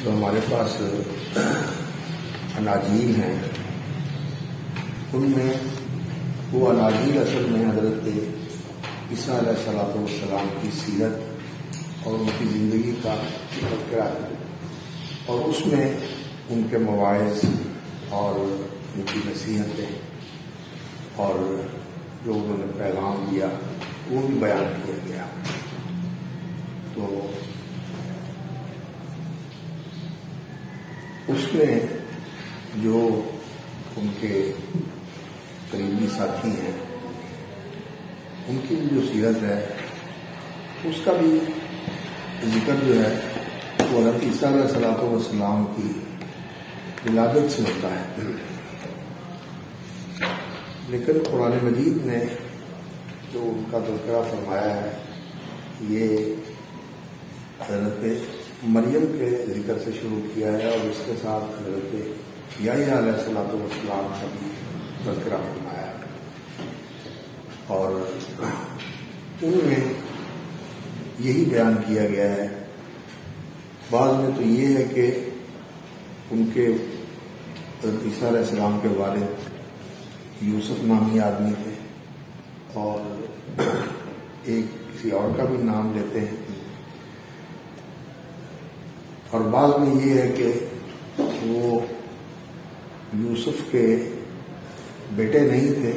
تو ہمارے پاس اناجیل ہیں، ان میں وہ اناجیل اصل میں حضرت عیسیٰ علیہ الصلوۃ والسلام کی سیرت اور ان کی زندگی کا تذکرہ ہے، اور اس میں ان کے مواعظ اور ان کی نصیحتیں اور جو انہوں نے پیغام دیا وہ بھی بیان کیا گیا۔ تو اس میں جو ان کے قریبی ساتھی ہیں ان کی بھی جو سیرت ہے اس کا بھی ذکر جو ہے وہ حضرت عیسیٰ علیہ الصلوۃ والسلام کی ولادت سے ہوتا ہے، لیکن قرآن مجید نے جو ان کا تذکرہ فرمایا ہے یہ حضرت مریم کے ذکر سے شروع کیا ہے، اور اس کے ساتھ حضرت یحییٰ علیہ الصلوۃ والسلام کا بھی تذکرہ فرمایا ہے، اور ان میں یہی بیان کیا گیا ہے۔ بعض میں تو یہ ہے کہ ان کے حضرت عیسیٰ علیہ السلام کے والد یوسف نامی آدمی تھے، اور ایک کسی اور کا بھی نام لیتے ہیں، اور بعض میں یہ ہے کہ وہ یوسف کے بیٹے نہیں تھے،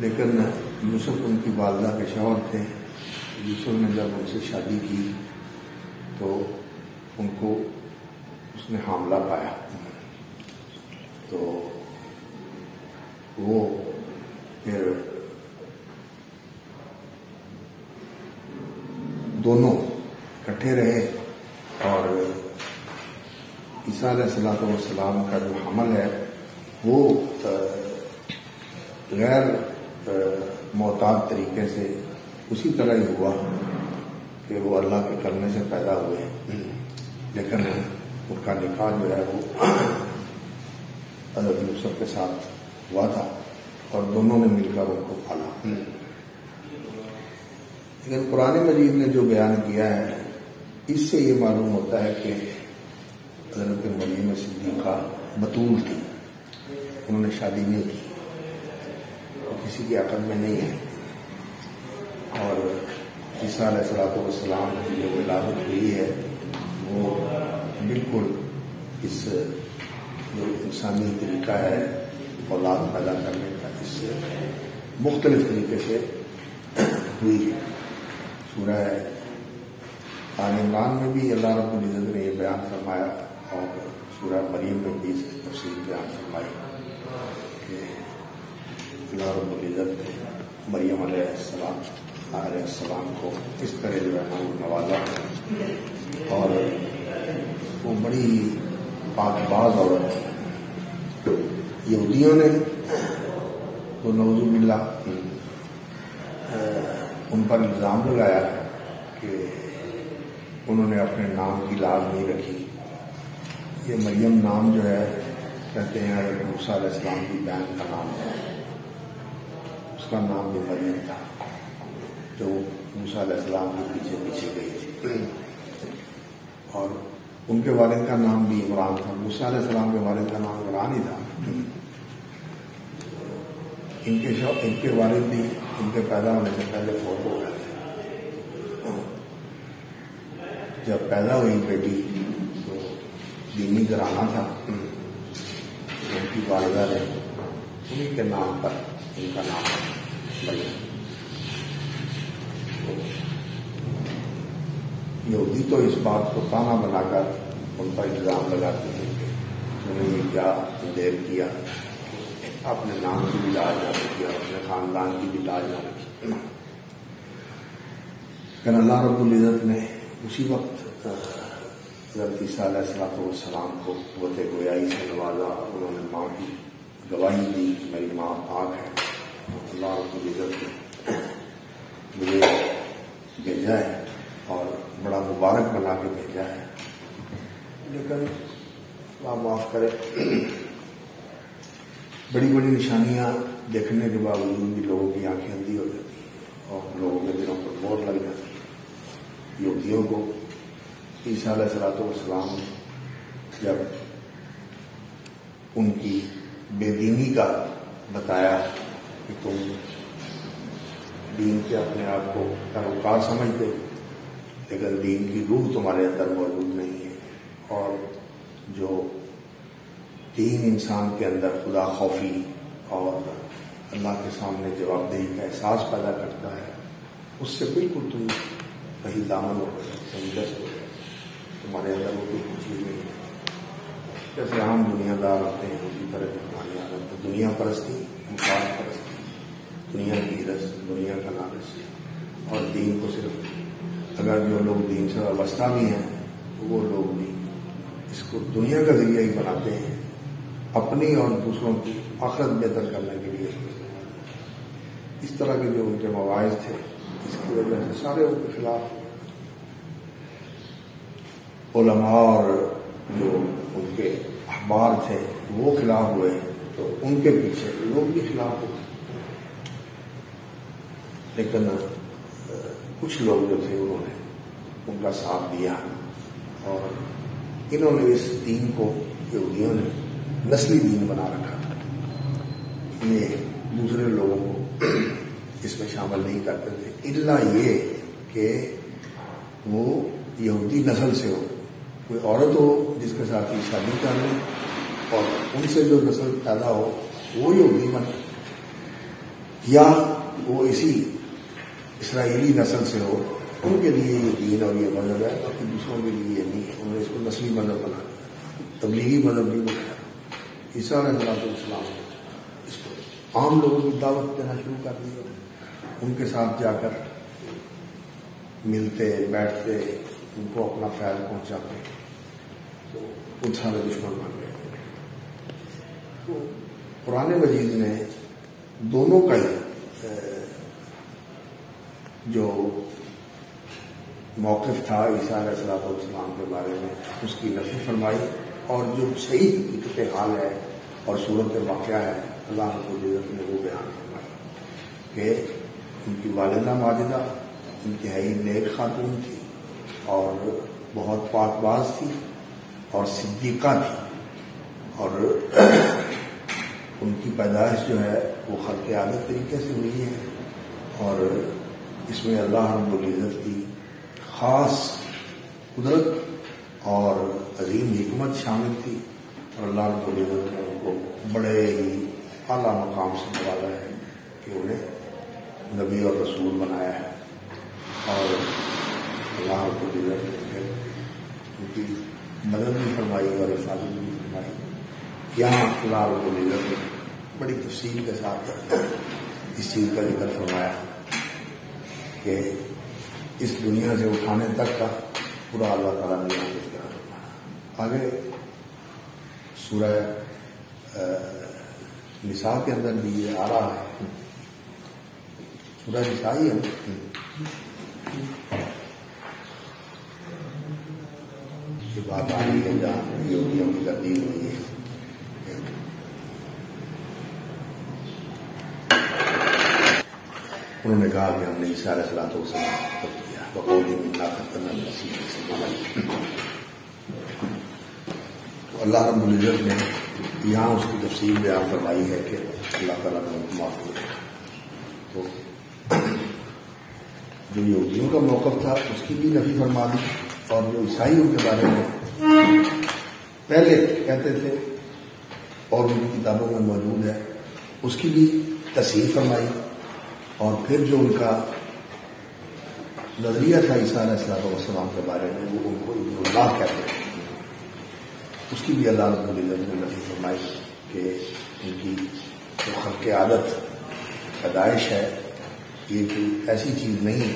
لیکن یوسف ان کی والدہ کے شوہر تھے۔ یوسف نے جب ان سے شادی کی تو ان کو اس نے حاملہ پایا، تو وہ پھر دونوں اکٹھے رہے، اور عیسیٰ علیہ الصلوۃ والسلام کا جو حمل ہے وہ غیر معتاد طریقے سے اسی طرح ہی ہوا کہ وہ اللہ کے کرنے سے پیدا ہوئے، لیکن ان کا نکاح جو ہے وہ حضرت یوسف کے ساتھ ہوا تھا، اور دونوں نے مل کر ان کو پالا۔ لیکن قرآن مجید نے جو بیان کیا ہے اس سے یہ معلوم ہوتا ہے کہ حضرت مریم صدیقہ بتول تھی، انہوں نے شادی نہیں کی، اور کسی کی عقل میں نہیں ہے، اور عیسیٰ علیہ الصلوۃ والسلام کی جو ولادت ہوئی ہے وہ بالکل اس جو انسانی طریقہ ہے اولاد پیدا کرنے کا اس سے مختلف طریقے سے ہوئی ہے۔ سورہ آل عمران میں بھی اللہ رب العزت نے یہ بیان فرمایا، اور سورہ مریم میں بھی اس کی تفصیل بیان فرمائی کہ اللہ رب العزت نے مریم علیہ السلام کو اس طرح جو ہے نوازا، اور وہ بڑی پاک باز عورت تھی۔ یہودیوں نے تو نعوذ باللہ ان پر الزام لگایا کہ انہوں نے اپنے نام کی لاج نہیں رکھی۔ یہ مریم نام جو ہے کہتے ہیں حضرت موسیٰ علیہ السلام کی بہن کا نام ہے، اس کا نام بھی مریم تھا، جو موسیٰ علیہ السلام کے پیچھے پیچھے گئی تھی، اور ان کے والد کا نام بھی عمران تھا۔ موسیٰ علیہ السلام کے والد کا نام عمران ہی تھا۔ ان کے والد بھی ان کے پیدا ہونے سے پہلے فوت ہو گئے تھے۔ جب پیدا ہوئی بیٹی تو دینی گھرانہ تھا، ان کی والدہ نے انہیں کے نام پر ان کا نام مریم۔ یہودی تو اس بات کو تانا بنا کر ان پر الزام لگاتے ہیں کہ انہوں نے کیا دیر کیا، اپنے نام کی بھی لاج نہ رکھی اور اپنے خاندان کی بھی لاج نہ رکھی۔ لیکن اللہ رب العزت نے اسی وقت حضرت عیسیٰ علیہ الصلوۃ والسلام کو قوت گویائی سے نوازا، انہوں نے ماں کی گواہی دی کہ میری ماں پاک ہے۔ اللہ رب العزت نے مجھے بھیجا ہے اور بڑا مبارک بنا کے بھیجا ہے، لیکن اللہ معاف کرے بڑی بڑی نشانیاں دیکھنے کے باوجود بھی لوگوں کی آنکھیں اندھی ہو جاتی ہیں اور لوگوں کے دلوں پر مور لگ جاتی ہے۔ یہودیوں کو عیسیٰ علیہ الصلوۃ والسلام جب ان کی بے دینی کا بتایا کہ تم دین کے اپنے آپ کو پیروکار سمجھتے ہو لیکن دین کی روح تمہارے اندر موجود نہیں ہے، اور جو دین انسان کے اندر خدا خوفی اور اللہ کے سامنے جواب دہی کا احساس پیدا کرتا ہے، اس سے بالکل تم کہیں دامن ہو گئے، دست ہو گئے، تمہارے اندر وہ کوئی چیز نہیں ہے۔ جیسے عام دنیا دار ہوتے ہیں اسی طرح کی کہانی آ رہی ہے، دنیا پرستی، مفاد پرستی، دنیا کی رس، دنیا کا لالچ، اور دین کو صرف اگر جو لوگ دین سے وابستہ بھی ہیں تو وہ لوگ بھی اس کو دنیا کا ذریعہ ہی بناتے ہیں، اپنی اور دوسروں کی آخرت بہتر کرنے کے لیے اس طرح کے جو ان کے مواعظ تھے، اس کی وجہ سے سارے ان کے خلاف علماء اور جو ان کے احبار تھے وہ خلاف ہوئے، تو ان کے پیچھے لوگ بھی خلاف ہوئے، لیکن کچھ لوگ جو تھے انہوں نے ان کا ساتھ دیا، اور انہوں نے اس دین کو یہودیوں نے نسلی دین بنا رکھا تھا، یہ دوسرے لوگوں کو اس میں شامل نہیں کرتے تھے، الا یہ کہ وہ یہودی نسل سے ہو، کوئی عورت ہو جس کے ساتھ یہ شادی کر لیں اور ان سے جو نسل پیدا ہو وہ یہودی بنے، یا وہ اسی اسرائیلی نسل سے ہو، ان کے لیے یہ دین اور یہ مذہب ہے، باقی دوسروں کے لیے یہ نہیں ہے۔ انہوں نے اس کو نسلی مذہب بنا دیا، تبلیغی مذہب نہیں بنایا۔ عیسیٰ علیہ السلام نے اس کو عام لوگوں کی دعوت دینا شروع کر دی، ان کے ساتھ جا کر ملتے بیٹھتے، ان کو اپنا فیض پہنچاتے، تو ان سارے دشمن بن گئے۔ تو قرآن مجید نے دونوں کا ہی جو موقف تھا عیسیٰ علیہ السلام کے بارے میں اس کی نفی فرمائی، اور جو صحیح حقیقت حال ہے اور صورت واقعہ ہے اللہ رب العزت نے وہ بیان فرمائی کہ ان کی والدہ ماجدہ انتہائی نیک خاتون تھی اور بہت پاک باز تھی اور صدیقہ تھی، اور ان کی پیدائش جو ہے وہ خلق عادت طریقے سے ہوئی ہے، اور اس میں اللہ رب العزت کی خاص قدرت اور عظیم حکمت شامل تھی، اور اللہ رب العزت نے ان کو بڑے ہی اعلیٰ مقام سے نوازا ہے کہ انہیں نبی اور رسول بنایا ہے، اور اللہ رب العزت نے ان کی مدد بھی فرمائی اور حفاظت بھی فرمائی۔ یہاں اللہ رب العزت نے بڑی تفصیل کے ساتھ اس چیز کا ذکر فرمایا کہ اس دنیا سے اٹھانے تک کا پورا اللہ تعالیٰ نے ذکر فرمایا۔ آگے سورہ نساء کے اندر بھی یہ آ رہا ہے، سورہ نساء ہی ہے، یہ بات آ رہی ہے جہاں یہودیوں کی تردید ہوئی ہے۔ انہوں نے کہا کہ ہم نے عیسیٰ علیہ السلام کو کیا بقولی منا ختم نصیب سے، تو اللہ رب العزت نے یہاں اس کی تفصیل بیان فرمائی ہے کہ اللہ تعالیٰ نے ان کو معاف کیا۔ تو جو یہودیوں کا موقف تھا اس کی بھی نفی فرما دی، اور جو عیسائیوں کے بارے میں پہلے کہتے تھے اور ان کی کتابوں میں موجود ہے اس کی بھی تصحیح فرمائی، اور پھر جو ان کا نظریہ تھا عیسیٰ علیہ السلام کے بارے میں وہ ان کو ابن اللہ کہتے ہیں، اس کی بھی اللہ رب العزت نے نفی فرمائی کہ ان کی جو خلق عادت پیدائش ہے یہ کوئی ایسی چیز نہیں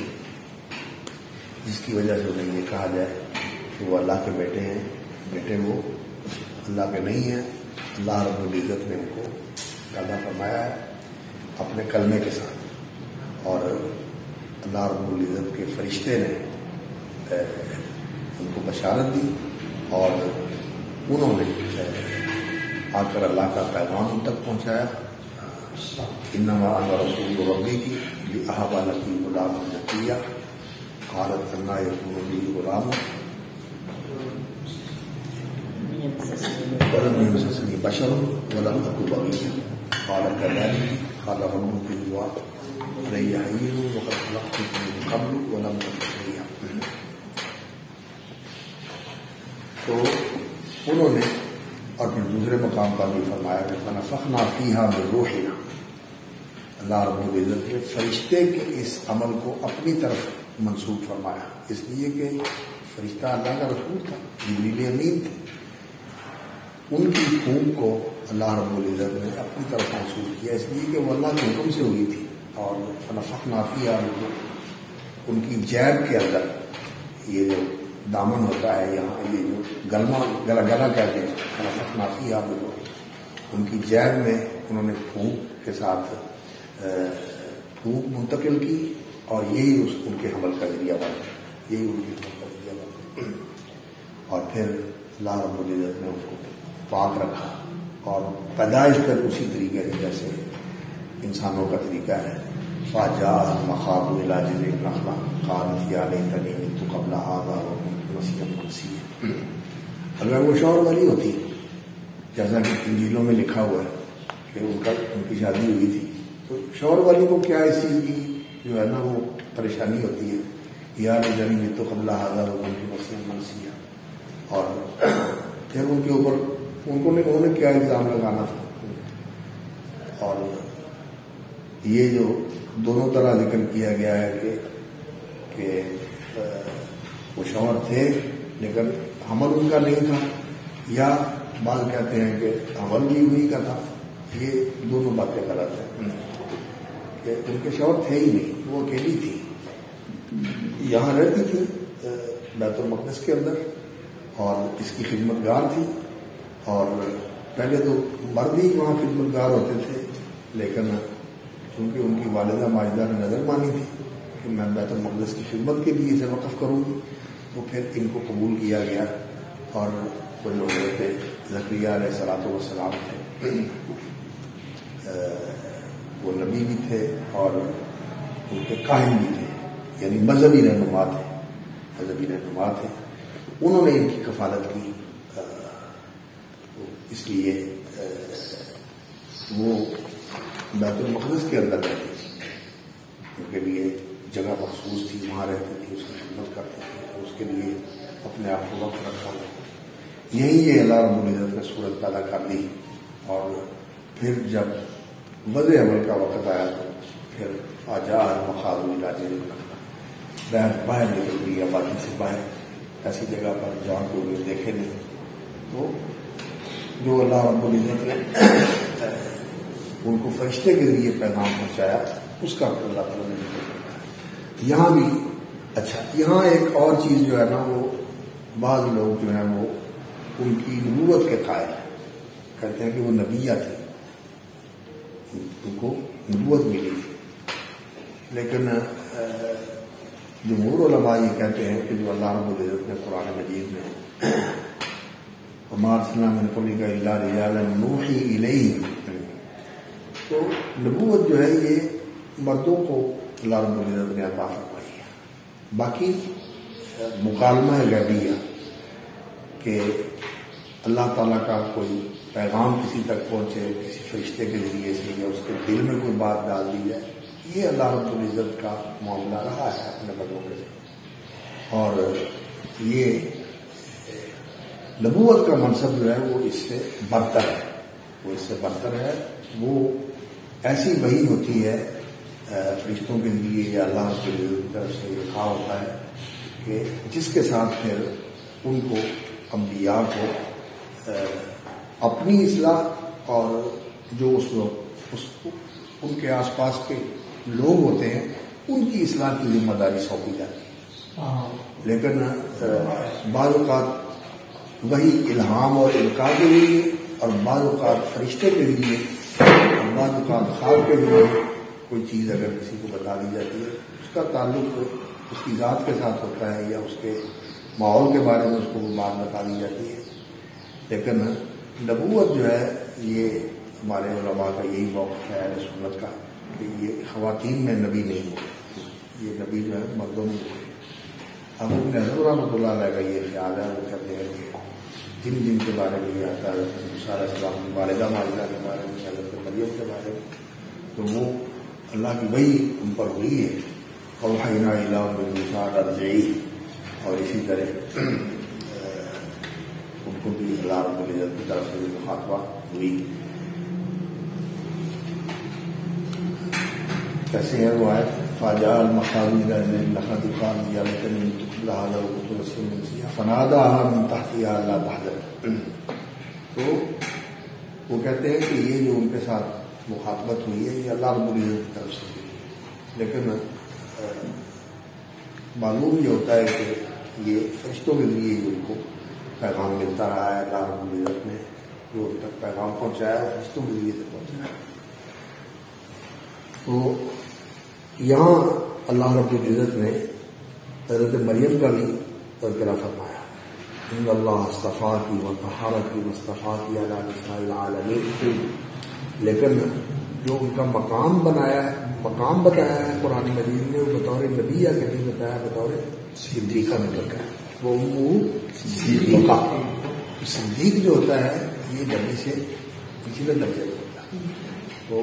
جس کی وجہ سے انہیں یہ کہا جائے کہ وہ اللہ کے بیٹے ہیں، بیٹے وہ اللہ کے نہیں ہیں۔ اللہ رب العزت نے ان کو پیدا فرمایا ہے اپنے کلمے کے ساتھ، اور اللہ رب العزت کے فرشتے نے ان کو بشارت دی، اور انہوں نے آ کر اللہ کا پیغام ان تک پہنچایا۔ انما انا رسول ربی کی لأہب لکی غلاما زکیا قالت انا یکون لی غلام بشر ولم أك بغيا قال كذلك قال ربك علي هين وقد خلقتك من قبل ولم تك شيئا. تو انہوں نے اور پھر دوسرے مقام پر بھی فرمایا کہ فنفخنا فیہا من روحنا، اللہ رب العزت نے فرشتے کے اس عمل کو اپنی طرف منسوب فرمایا، اس لیے کہ فرشتہ اللہ کا رسول تھا، جبریل امین تھے، ان کی پھونک کو اللہ رب العزت نے اپنی طرف منسوب کیا، اس لیے کہ وہ اللہ کے حکم سے ہوئی تھی. اور فنفخنا فیہا من روحنا، ان کی جیب کے اندر یہ جو دامن ہوتا ہے یہاں، یہ جو گلا کہتے ہیں، فنفخنا فیہا من روحنا، ان کی جیب میں انہوں نے پھونک کے ساتھ پھونک منتقل کی، اور یہی ان کے حمل کا ذریعہ بنا، یہی ان کے حمل کا ذریعہ بنا. اور پھر اللہ رب العزت نے اس کو پاک رکھا، اور پیدائش پر اسی طریقے سے جیسے انسانوں کا طریقہ ہے. فاجاء مخاض الى جذع النخلة قالت يا ليتني مت قبل هذا وكنت نسيا منسيا. اگر وہ شوہر والی ہوتی جیسا کہ انجیلوں میں لکھا ہوا ہے کہ ان کی شادی ہوئی تھی، تو شوہر والی کو کیا اس چیز کی جو ہے نا وہ پریشانی ہوتی ہے، یا ليتني مت قبل هذا وكنت نسيا منسيا. اور پھر ان کے اوپر انہوں نے کیا الزام لگانا تھا. اور یہ جو دونوں طرح ذکر کیا گیا ہے کہ وہ شوہر تھے لیکن حمل ان کا نہیں تھا، یا بعض کہتے ہیں کہ حمل بھی انہی کا تھا. یہ دونوں باتیں غلط ہیں کہ ان کے شوہر تھے ہی نہیں، وہ اکیلی تھی، یہاں رہتی تھی بیت المقدس کے اندر، اور اس کی خدمت گار تھی. اور پہلے تو مرد ہی وہاں خدمت گار ہوتے تھے، لیکن چونکہ ان کی والدہ ماجدہ نے نظر مانی تھی کہ میں بیت المقدس کی خدمت کے لیے اسے وقف کروں گی، تو پھر ان کو قبول کیا گیا. اور وہ جو حضرت زکریا علیہ الصلوۃ والسلام تھے، وہ نبی بھی تھے اور ان کے کاہن بھی تھے، یعنی مذہبی رہنما تھے. انہوں نے ان کی کفالت کی، اس لیے وہ بیت المقدس کے اندر رہتی تھی، ان کے لیے جگہ مخصوص تھی، وہاں رہتی تھی، اس کی خدمت کرتی تھی، اس کے لیے اپنے آپ کو وقت رکھا ہوا. یہی یہ اللہ رب العزت نے صورت پیدا کر دی. اور پھر جب وضع عمل کا وقت آیا تو پھر فاجاء مخاض الى جذع النخلة، باہر نکل گئی آبادی سے باہر، ایسی جگہ پر جہاں کو انہیں دیکھے نہیں. تو جو اللہ رب العزت نے ان کو فرشتے کے ذریعے پیغام پہنچایا، اس کا اللہ تعالیٰ نے ذکر کرنا. یہاں بھی اچھا، یہاں ایک اور چیز جو ہے نا، وہ بعض لوگ جو ہیں وہ ان کی نبوت کے قائل کہتے ہیں کہ وہ نبیہ تھی، ان کو نبوت ملی تھی. لیکن جمہور علماء یہ کہتے ہیں کہ جو اللہ رب العزت نے قرآن مجید میں وما ارسلنا من قبلک الا رجالا نوحی الیہم، تو نبوت جو ہے یہ مردوں کو اللہ رب العزت نے عطا فرمائی ہے. باقی مکالمہ غیبیہ کہ اللہ تعالیٰ کا کوئی پیغام کسی تک پہنچے کسی فرشتے کے ذریعے سے، یا اس کے دل میں کوئی بات ڈال دی جائے، یہ اللہ رب العزت کا معاملہ رہا ہے اپنے بندوں کے ساتھ. اور یہ نبوت کا منصب جو ہے وہ اس سے برتر ہے. وہ ایسی وحی ہوتی ہے فرشتوں کے لیے یا اللہ کے طرف سے لکھا ہوتا ہے کہ جس کے ساتھ پھر ان کو انبیاء کو اپنی اصلاح اور جو ان کے آس پاس کے لوگ ہوتے ہیں ان کی اصلاح کی ذمہ داری سونپی جاتی ہے. لیکن بعض اوقات وہی الہام اور القاء کے لیے، اور بعض اوقات فرشتے کے لیے، اور بعض اوقات خواب کے لیے کوئی چیز اگر کسی کو بتا دی جاتی ہے، اس کا تعلق اس کی ذات کے ساتھ ہوتا ہے یا اس کے ماحول کے بارے میں اس کو وہ بات بتا دی جاتی ہے. لیکن نبوت جو ہے یہ ہمارے علماء کا یہی موقف ہے اہل سنت کا کہ یہ خواتین میں نبی نہیں ہوتے، یہ نبی جو ہے مردوں میں ہوتے. اب اپنے حضرت رحمۃ اللہ علیہ کا یہ خیال ہے، وہ کہتے ہیں کہ جن جن کے بارے میں یہ آتا ہے، حضرت موسیٰ علیہ السلام کی والدہ کے بارے میں، حضرت مریم کے بارے میں، تو وہ اللہ کی وحی ان پر ہوئی ہے. اوحینا الی ام موسیٰ ان ارضعیہ، اور اسی طرح ان کو بھی اللہ رب العزت کی طرف سے مخاطبہ ہوئی. کیسے ہے وہ آیت؟ فاجاء المخاض الى النخلة قالت يا ليتني مت قبل هذا وكنت نسيا منسيا فناداها من تحتها الا تحزن. تو وہ کہتے ہیں کہ یہ جو ان کے ساتھ مخاطبت ہوئی ہے یہ اللہ رب العزت کی طرف سے ہوئی ہے، لیکن معلوم یہ ہوتا ہے کہ یہ فرشتوں کے ذریعے ان کو پیغام ملتا رہا ہے. اللہ رب العزت نے جو ان تک پیغام پہنچایا ہے فرشتوں کے ذریعے سے پہنچایا ہے. تو یہاں اللہ رب العزت نے حضرت مریم کا بھی تذکرہ فرمایا، ان اللہ اصطفاکی وطہرکی واصطفاکی علی نساء العالمین، لیکن جو ان کا مقام بتایا ہے قرآن مجید نے، وہ بطور نبیہ کے نہیں بتایا، بطور صدیقہ میں بتایا. وہ صدیقہ، صدیق جو ہوتا ہے یہ نبی سے پچھلے درجے میں ہوتا ہے. تو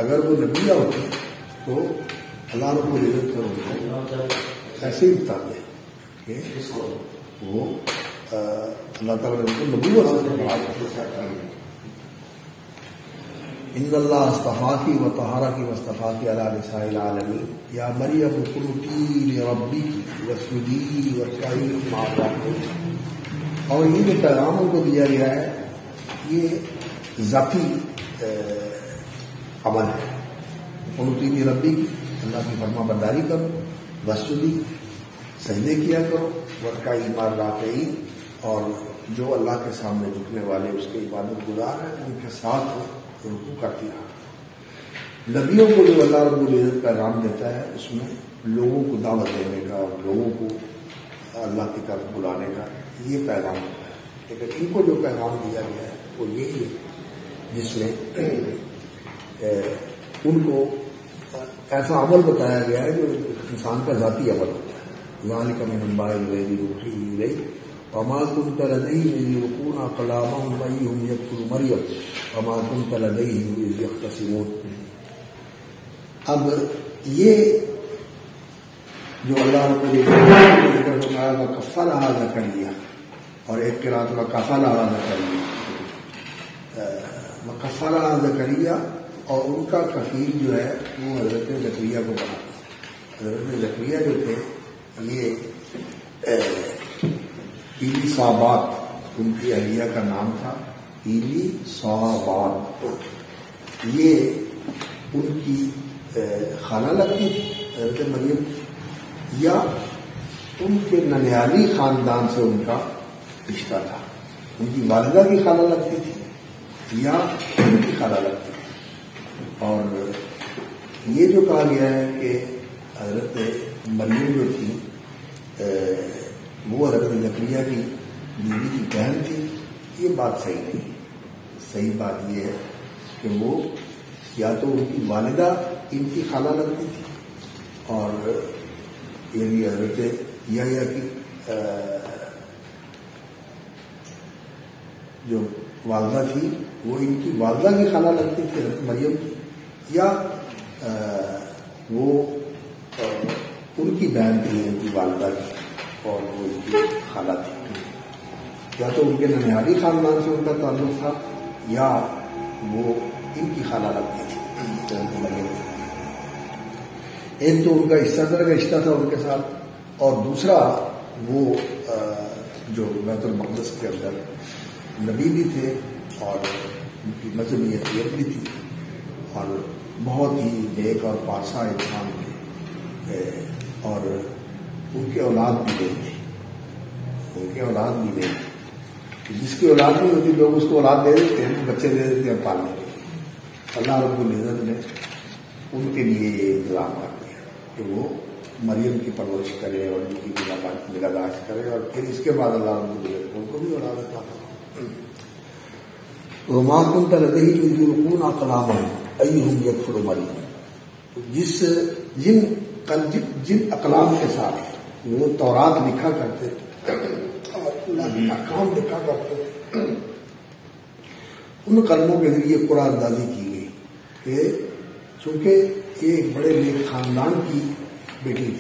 اگر وہ نبیہ ہوتی تو اللہ رب العزت کا ان کو ایسے ہی بتا دیں کہ وہ اللہ تعالیٰ نے ان کو نبوت سے ان اللہ اصطفاکی وطہرکی واصطفاکی علی نساء العالمین یا مریم اقنتی لربک واسجدی وارکعی مع الراکعین. اور یہ جو پیغام ان کو دیا گیا ہے یہ ذاتی عمل ہے. اقنتی لربک، اللہ کی فرما برداری کرو، واسجدی، سجدے کیا کرو، وارکعی مع الراکعین، اور جو اللہ کے سامنے جھکنے والے اس کے عبادت گزار ہیں ان کے ساتھ رکوع کرتی رہا. نبیوں کو جو اللہ رب العزت پیغام دیتا ہے اس میں لوگوں کو دعوت دینے کا اور لوگوں کو اللہ کی طرف بلانے کا یہ پیغام ہوتا ہے. لیکن ان کو جو پیغام دیا گیا ہے وہ یہی ہے جس میں ان کو ایسا عمل بتایا گیا ہے جو انسان کا ذاتی عمل ہوتا ہے. ذالک من انباء الغیب نوحیہ الیک وما كنت لديهم إذ يلقون أقلامهم أيهم يكفل مريم وما كنت لديهم إذ يختصمون. اب یہ جو اللہ رب العزت وکفلها زکریا، اور ایک قرأت وکفلها زکریا، وکفلها زکریا، اور ان کا کفیل جو ہے وہ حضرت زکریا کو بنا. حضرت زکریا جو تھے یہ ایلی صابات ان کی اہلیہ کا نام تھا، ایلی صابات. یہ ان کی خالہ لگتی تھی حضرت مریم، یا ان کے ننیالی خاندان سے ان کا رشتہ تھا. ان کی والدہ کی خالہ لگتی تھی یا ان کی خالہ لگتی تھی. اور یہ جو کہا گیا ہے کہ حضرت مریم جو تھی وہ حضرت زکریا کی بیوی کی بہن تھی، یہ بات صحیح نہیں. صحیح بات یہ ہے کہ وہ یا تو ان کی والدہ ان کی خالہ لگتی تھی، اور یعنی حضرت یحییٰ کی جو والدہ تھی وہ ان کی والدہ کی خالہ لگتی تھی حضرت مریم کی، یا وہ ان کی بہن تھی ان کی والدہ کی اور وہ ان کی خالہ تھی. یا تو ان کے ننیالی خاندان سے ان کا تعلق تھا یا وہ ان کی خالہ لگتی تھی. ایک تو ان کا اس طرح کا رشتہ تھا ان کے ساتھ، اور دوسرا وہ جو بیت المقدس کے اندر نبی بھی تھے اور ان کی مذہبی حیثیت بھی تھی اور بہت ہی نیک اور پارسا انسان تھے، اور ان کے اولاد بھی نہیں تھی. ان کے اولاد بھی نہیں تھی. جس کی اولاد نہیں ہوتی لوگ اس کو اولاد دے دیتے ہیں، بچے دے دیتے ہیں پالنے کے لیے. اللہ رب العزت نے ان کے لیے یہ انتظام کر دیا کہ وہ مریم کی پرورش کرے اور ان کی نگہداشت کرے، اور پھر اس کے بعد اللہ رب العزت ان کو بھی اولاد عطا کرے. وما كنت لديهم إذ يلقون أقلامهم أيهم يكفل مريم. جن اقلام کے ساتھ وہ تورات لکھا کرتے تھے اور اللہ کے احکام لکھا کرتے تھے، ان قلموں کے ذریعے قرآن اندازی کی گئی کہ چونکہ یہ ایک بڑے نیک خاندان کی بیٹی تھی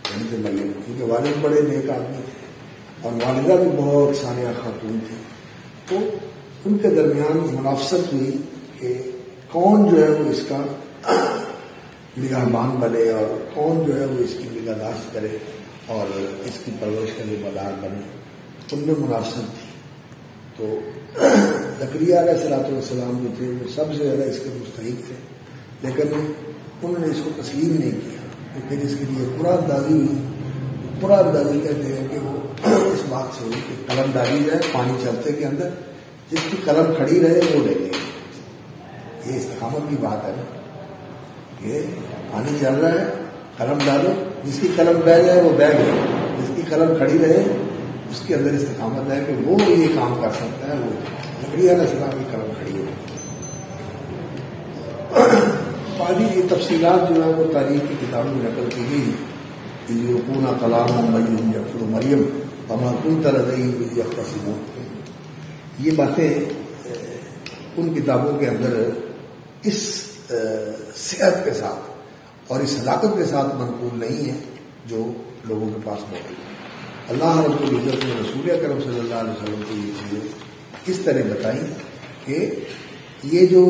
حضرت مریم، کیونکہ والد بڑے نیک آدمی تھے اور والدہ بھی بہت صالحہ خاتون تھی، تو ان کے درمیان منافست ہوئی کہ کون جو ہے وہ اس کا نگہبان بنے اور کون جو ہے وہ اس کی نگہداشت کرے اور اس کی پرورش کا ذمہ دار بنے، ان میں منافست تھی۔ تو زکریا علیہ السلام جو تھے وہ سب سے زیادہ اس کے مستحق تھے، لیکن انہوں نے اس کو تسلیم نہیں کیا، تو پھر اس کے لیے قرآن اندازی ہوئی۔ قرآن اندازی کہتے ہیں کہ وہ اس بات سے ہوئی کہ قلم ڈالی جائے پانی چلتے کے اندر، جس کی قلم کھڑی رہے وہ لے گئے۔ یہ استقامت کی بات ہے نا، کہ پانی چل رہا ہے قلم ڈالو، جس کی قلم بہ جائے وہ بہ گئے، جس کی قلم کھڑی رہے اس کے اندر استقامت ہے کہ وہ یہ کام کر سکتا ہے۔ وہ زکریا علیہ السلام کی قلم کھڑی ہو۔ بعضی یہ تفصیلات جو ہے وہ تاریخ کی کتابوں میں نقل کی گئی، یلقون کلام مریم یکفر مریم وما کنت لدیہم اذ یختصمون۔ یہ باتیں ان کتابوں کے اندر اس صحت کے ساتھ اور اس ہلاکت کے ساتھ منقول نہیں ہے جو لوگوں کے پاس موجود ہے۔ اللہ رب العزت نے رسول اکرم صلی اللہ علیہ وسلم کو یہ چیزیں اس طرح بتائیں کہ یہ جو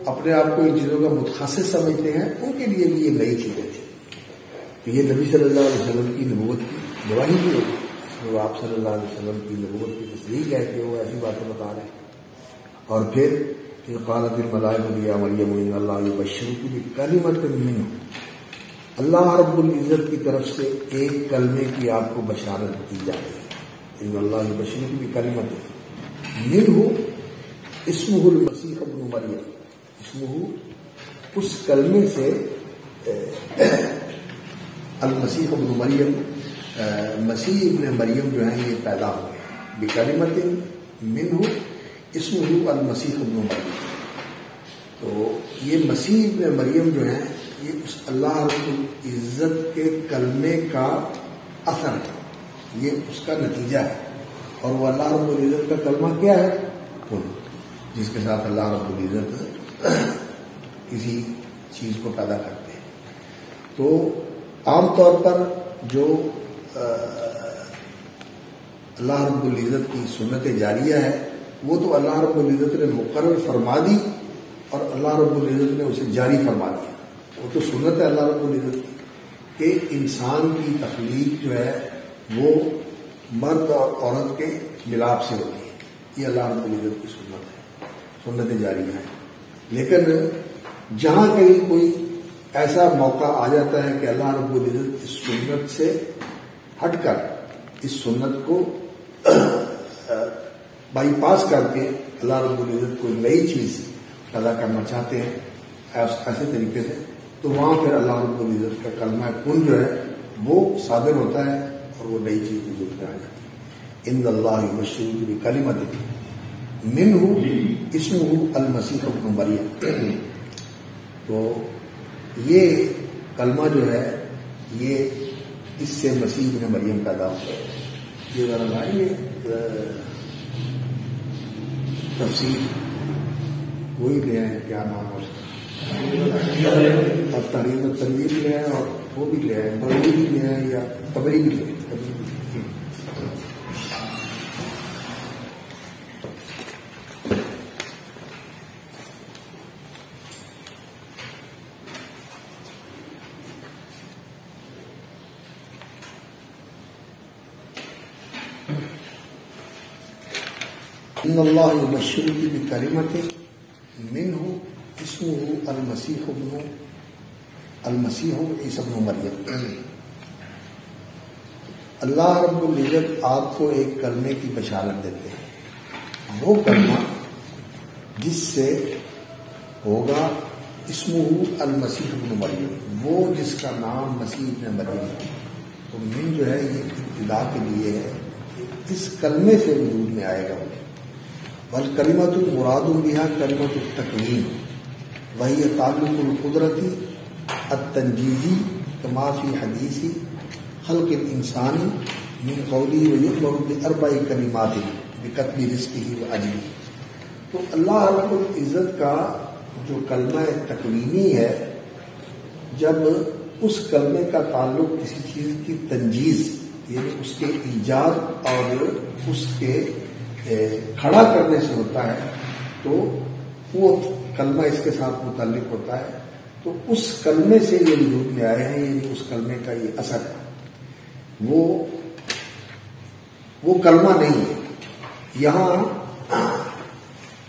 اپنے آپ کو ان چیزوں کا متخصص سمجھتے ہیں ان کے لیے بھی یہ نئی چیزیں تھیں، کہ یہ نبی صلی اللہ علیہ وسلم کی نبوت کی گواہی بھی ہوگی، اس میں وہ آپ صلی اللہ علیہ وسلم کی نبوت کی تصدیق ہے کہ وہ ایسی باتیں بتا رہے ہیں۔ اور پھر قالت الملائکۃ یا مریم ان اللہ یبشرک بکلمۃ منہ، اللہ رب العزت کی طرف سے ایک کلمے کی آپ کو بشارت دی جا رہی ہے۔ ان اللہ یبشرک بکلمۃ منہ اسمہ المسیح ابن مریم، اسمہ اس کلمے سے المسیح ابن مریم، مسیح ابن مریم جو ہیں یہ پیدا ہوئے، بکلمۃ منہ اسمہ المسیح ابن مریم۔ تو یہ مسیح ابن مریم جو ہیں یہ اس اللہ رب العزت کے کلمے کا اثر ہے، یہ اس کا نتیجہ ہے۔ اور وہ اللہ رب العزت کا کلمہ کیا ہے؟ کن، جس کے ساتھ اللہ رب العزت کسی چیز کو پیدا کرتے ہیں۔ تو عام طور پر جو اللہ رب العزت کی سنت جاریہ ہے وہ تو اللہ رب العزت نے مقرر فرما دی اور اللہ رب العزت نے اسے جاری فرما دیا، وہ تو سنت ہے اللہ رب العزت کی کہ انسان کی تخلیق جو ہے وہ مرد اور عورت کے ملاپ سے ہوتی ہے، یہ اللہ رب العزت کی سنت ہے، سنت جاریہ ہے۔ لیکن جہاں کہیں کوئی ایسا موقع آ جاتا ہے کہ اللہ رب العزت اس سنت سے ہٹ کر اس سنت کو بائی پاس کر کے اللہ رب العزت کوئی نئی چیز پیدا کرنا چاہتے ہیں ایسے طریقے سے، تو وہاں پھر اللہ رب العزت کا کلمہ کن جو ہے وہ صادر ہوتا ہے اور وہ نئی چیز وجود میں آ جاتی ہے۔ ان اللہ یبشرک بکلمۃ منہ اسمہ المسیح ابن مریم۔ تو یہ کلمہ جو ہے یہ اس سے مسیح ابن مریم پیدا ہوتا ہے۔ یہ ذرا لائیں گے تفسیر وہی لے آئے، کیا نام ہے اس کا، اب تاریخ تنویر لے آئے اور وہ بھی لے آئے، بروی بھی لے آئے یا تبری بھی لے آئے۔ ان اللہ یبشرک بکلمۃ منہ اسمہ المسیح عیسی ابن مریم۔ اللہ رب العزت آپ کو ایک کلمے کی بشارت دیتے ہیں، وہ کلمہ جس سے ہوگا اسمہ المسیح ابن مریم، وہ جس کا نام مسیح ابن مریم ہے۔ تو من جو ہے یہ ابتدا کے لیے ہے کہ اس کلمے سے وجود میں آئے گا۔ والکلمۃ مراد بها کلمۃ التکوین وہی تعلق القدرتی التنجیزی کما فی حدیث خلق الانسانی من قولی ویؤمر باربع کلمات بکتب رزقہ واجلہ. تو اللہ رب العزت کا جو کلمہ تکوینی ہے، جب اس کلمے کا تعلق کسی چیز کی تنجیز یعنی اس کے ایجاد اور اس کے کھڑا کرنے سے ہوتا ہے، تو وہ کلمہ اس کے ساتھ متعلق ہوتا ہے. تو اس کلمے سے یہ وجود میں آئے ہیں، یعنی اس کلمے کا یہ اثر ہے، وہ کلمہ نہیں ہے. یہاں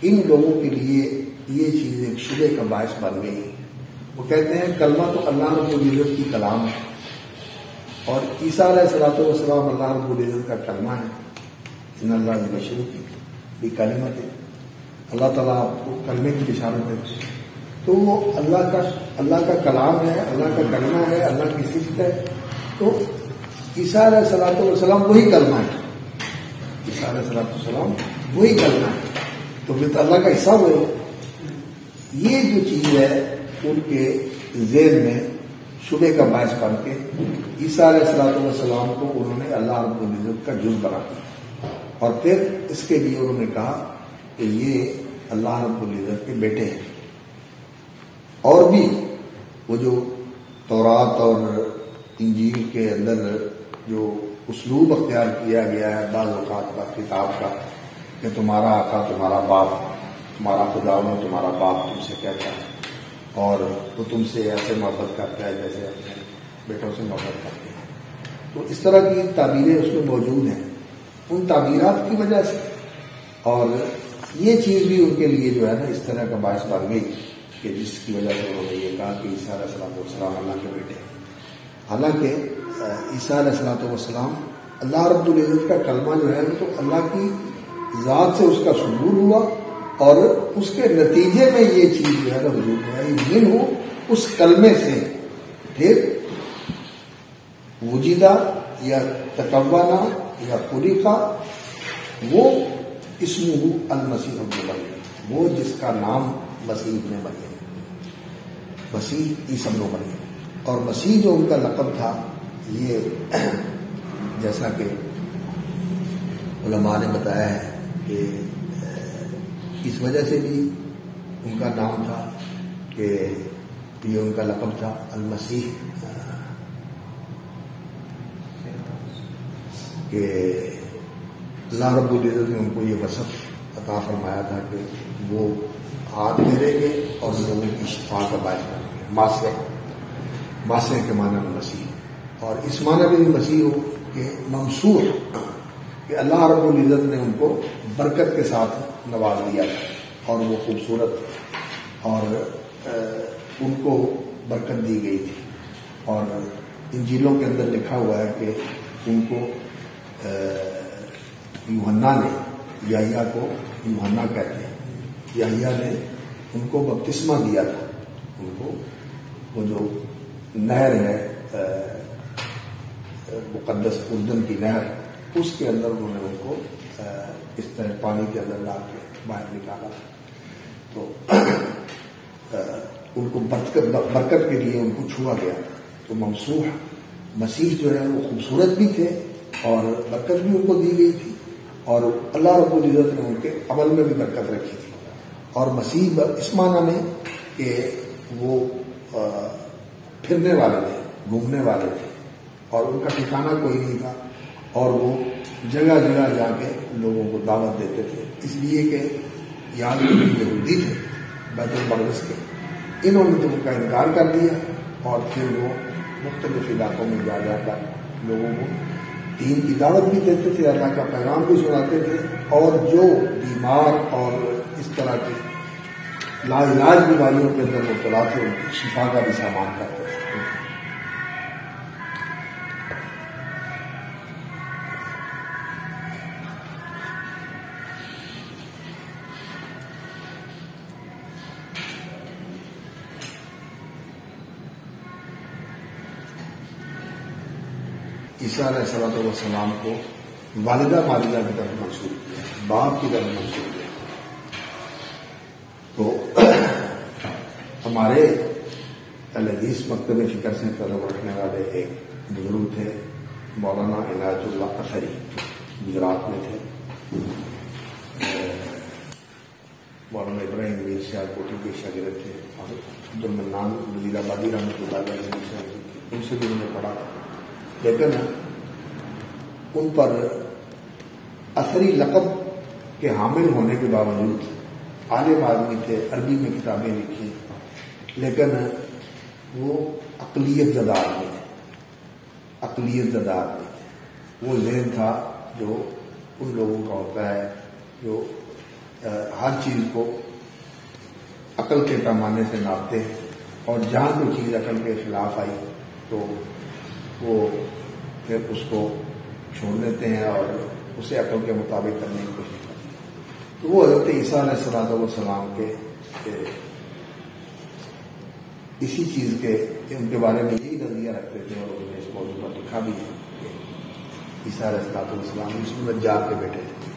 ان لوگوں کے لیے یہ چیز ایک شبہ کا باعث بن گئی. وہ کہتے ہیں کلمہ تو اللہ رب العزت کی کلام ہے، اور عیسیٰ علیہ الصلوۃ والسلام اللہ رب العزت کا کلمہ ہے. ان اللہ یبشرک بکلمۃ، اللہ تعالیٰ آپ کو کلمے کی بشارت دیتے ہیں. تو وہ اللہ کا کلام ہے، اللہ کا کلمہ ہے، اللہ کی صفت ہے. تو عیسیٰ علیہ الصلوۃ والسلام وہی کلمہ ہے، عیسیٰ علیہ الصلوۃ والسلام وہی کلمہ ہے. تو پھر تو اللہ کا حصہ ہوئے. یہ جو چیز ہے ان کے ذہن میں شبہ کا باعث بن کے عیسیٰ علیہ الصلوۃ والسلام کو انہوں نے اللہ رب العزت کا جز بنا دیا، اور پھر اس کے لیے انہوں نے کہا کہ یہ اللہ رب العزت کے بیٹے ہیں. اور بھی وہ جو تورات اور انجیل کے اندر جو اسلوب اختیار کیا گیا ہے بعض اوقات کا کتاب کا، کہ تمہارا آقا تمہارا باپ، تمہارا خدا میں تمہارا باپ تم سے کہتا ہے، اور وہ تم سے ایسے محبت کرتا ہے جیسے اپنے بیٹوں سے محبت کرتے ہیں. تو اس طرح کی تعبیریں اس میں موجود ہیں. ان تعبیرات کی وجہ سے اور یہ چیز بھی ان کے لیے جو ہے نا اس طرح کا باعث بن گئی کہ جس کی وجہ سے انہوں نے یہ کہا کہ عیسیٰ علیہ الصلوۃ والسلام اللہ کے بیٹے ہیں. حالانکہ عیسیٰ علیہ الصلوۃ والسلام اللہ رب العزت کا کلمہ جو ہے وہ تو اللہ کی ذات سے اس کا صدور ہوا، اور اس کے نتیجے میں یہ چیز جو ہے نا وجود میں آئی. من ہو اس کلمے سے پھر وجیدہ یا تکونا یا خلقہ، وہ اسمہ المسیح ابن مریم، وہ جس کا نام مسیح ابن مریم، مسیح عیسی ابن مریم. اور مسیح جو ان کا لقب تھا، یہ جیسا کہ علماء نے بتایا ہے کہ اس وجہ سے بھی ان کا نام تھا کہ یہ ان کا لقب تھا المسیح، کہ اللہ رب العزت نے ان کو یہ وصف عطا فرمایا تھا کہ وہ ہاتھ پھیریں گے اور لوگوں کی شفا کا باعث بنیں گے. ماسے کے معنی میں مسیح، اور اس معنی میں بھی مسیح ہو کہ ممسوح، کہ اللہ رب العزت نے ان کو برکت کے ساتھ نواز دیا تھا، اور وہ خوبصورت اور ان کو برکت دی گئی تھی. اور انجیلوں کے اندر لکھا ہوا ہے کہ ان کو یوحنا نے، یحییٰ کو یوحنا کہتے ہیں، یحییٰ نے ان کو بپتسمہ دیا تھا. ان کو وہ جو نہر ہے مقدس اردن کی نہر، اس کے اندر انہوں نے ان کو اس طرح پانی کے اندر ڈال کے باہر نکالا تھا. تو ان کو برکت کے لیے ان کو چھوا گیا. تو ممسوح مسیح جو ہے وہ خوبصورت بھی تھے اور برکت بھی ان کو دی گئی تھی، اور اللہ رب العزت نے ان کے عمل میں بھی برکت رکھی تھی. اور مسیح اس معنی میں کہ وہ پھرنے والے تھے، گھومنے والے تھے، اور ان کا ٹھکانہ کوئی نہیں تھا، اور وہ جگہ جگہ جا کے لوگوں کو دعوت دیتے تھے. اس لیے کہ یہاں کے یہودی تھے بیت المقدس کے، انہوں نے تو ان کا انکار کر دیا، اور پھر وہ مختلف علاقوں میں جا جا کر لوگوں کو دین کی دعوت بھی دیتے تھے، اللہ کا پیغام بھی سناتے تھے، اور جو بیمار اور اس طرح کے لا علاج بیماریوں کے اندر مبتلا تھے ان کی شفا کا بھی سامان کرتے تھے. عیسیٰ علیہ الصلوۃ والسلام کو والدہ ماجدہ کی طرف منسوب کیا، باپ کی طرف منسوب کیا. تو ہمارے اہل حدیث مکتب فکر سے تعلق رکھنے والے ایک بزرگ تھے مولانا عنایت اللہ اثری گجرات میں تھے، مولانا ابراہیم میر سیالکوٹی کے شاگرد تھے، عبد المنان وزیر آبادی رحمۃ اللہ علیہ، ان سے بھی انہوں نے پڑھا، لیکن ان پر اثری لقب کے حامل ہونے کے باوجود عالم آدمی تھے، عربی میں کتابیں لکھی، لیکن وہ اقلیت زدہ آدمی تھے، اقلیت زدہ آدمی تھے۔ وہ ذہن تھا جو ان لوگوں کا ہوتا ہے جو ہر چیز کو عقل کے پیمانے سے ناپتے ہیں، اور جہاں کوئی چیز عقل کے خلاف آئی تو وہ پھر اس کو چھوڑ دیتے ہیں اور اسے عقل کے مطابق کرنے کی کوشش کرتے ہیں۔ تو وہ حضرت عیسیٰ علیہ السلام کے اسی چیز کے ان کے بارے میں یہی نظریہ رکھتے تھے، اور انہوں نے اس موضوع پر لکھا بھی ہے کہ عیسیٰ علیہ السلام یوسف نجار کے بیٹے تھے،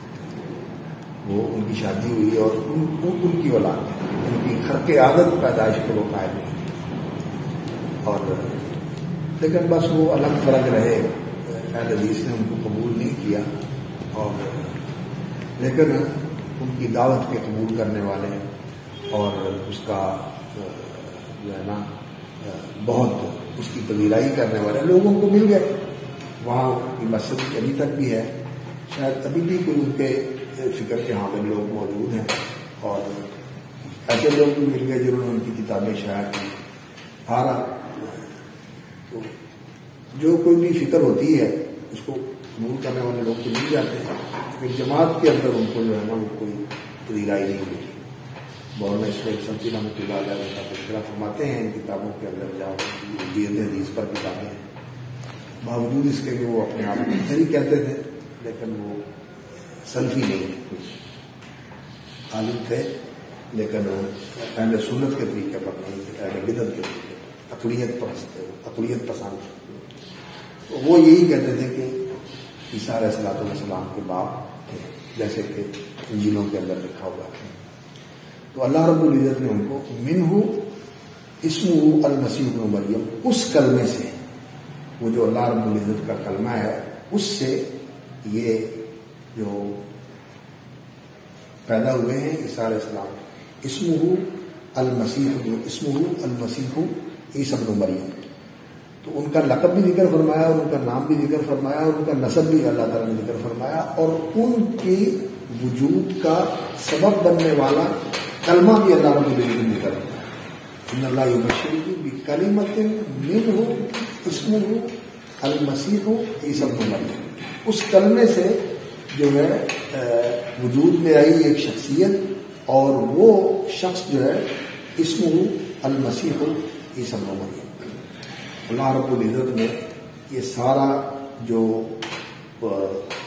وہ ان کی شادی ہوئی اور ان کی اولاد ہے، ان کی خرق عادت پیدائش کے وہ قائل نہیں تھے، اور لیکن بس وہ الگ فرق رہے، اہل حدیث نے ان کو قبول نہیں کیا، اور لیکن ان کی دعوت کے قبول کرنے والے اور اس کا جو ہے نا بہت اس کی پذیرائی کرنے والے لوگوں کو مل گئے۔ وہاں کی مسجد ابھی تک بھی ہے، شاید ابھی بھی کوئی ان کے فکر کے حامل لوگ موجود ہیں، اور ایسے لوگ بھی مل گئے جنہوں نے ان کی کتابیں شائع کی۔ تو جو کوئی بھی فکر ہوتی ہے اس کو قبول کرنے والے لوگ تو مل جاتے ہیں، لیکن جماعت کے اندر ان کو جو ہے نا وہ کوئی پذیرائی نہیں ملی۔ مولانا اسماعیل شمسی رحمۃ اللہ علیہ کا تذکرہ فرماتے ہیں ان کتابوں کے اندر، جہاں دین حدیث پر کتابیں ہیں، باوجود اس کے کہ وہ اپنے آپ کو صحیح کہتے تھے لیکن وہ سلفی نہیں تھے، عالم تھے لیکن اہل سنت کے طریقے پر نہیں تھے، اہل بدعت کے طریقے پر، اقلیت پسند تھے۔ تو وہ یہی کہتے تھے کہ عیسیٰ علیہ السلام کے باپ تھے، جیسے کہ انجیلوں کے اندر لکھا ہوا ہے۔ تو اللہ رب العزت نے ان کو منہ اسمہ المسیح ابن مریم، اس کلمے سے، وہ جو اللہ رب العزت کا کلمہ ہے اس سے یہ جو پیدا ہوئے ہیں عیسیٰ علیہ السلام، اسمہ المسیح عیسی ابن مریم، تو ان کا لقب بھی ذکر فرمایا اور ان کا نام بھی ذکر فرمایا اور ان کا نسب بھی اللہ تعالیٰ نے ذکر فرمایا، اور ان کی وجود کا سبب بننے والا کلمہ بھی اللہ رب العزت نے ذکر فرمایا، ان اللہ یبشرک بکلمۃ منہ اسمہ المسیح عیسی ابن مریم، اس کلمے سے جو ہے وجود میں آئی ایک شخصیت، اور وہ شخص جو ہے اسمہ المسیح عیسی ابن مریم۔ اللہ رب العزت نے یہ سارا جو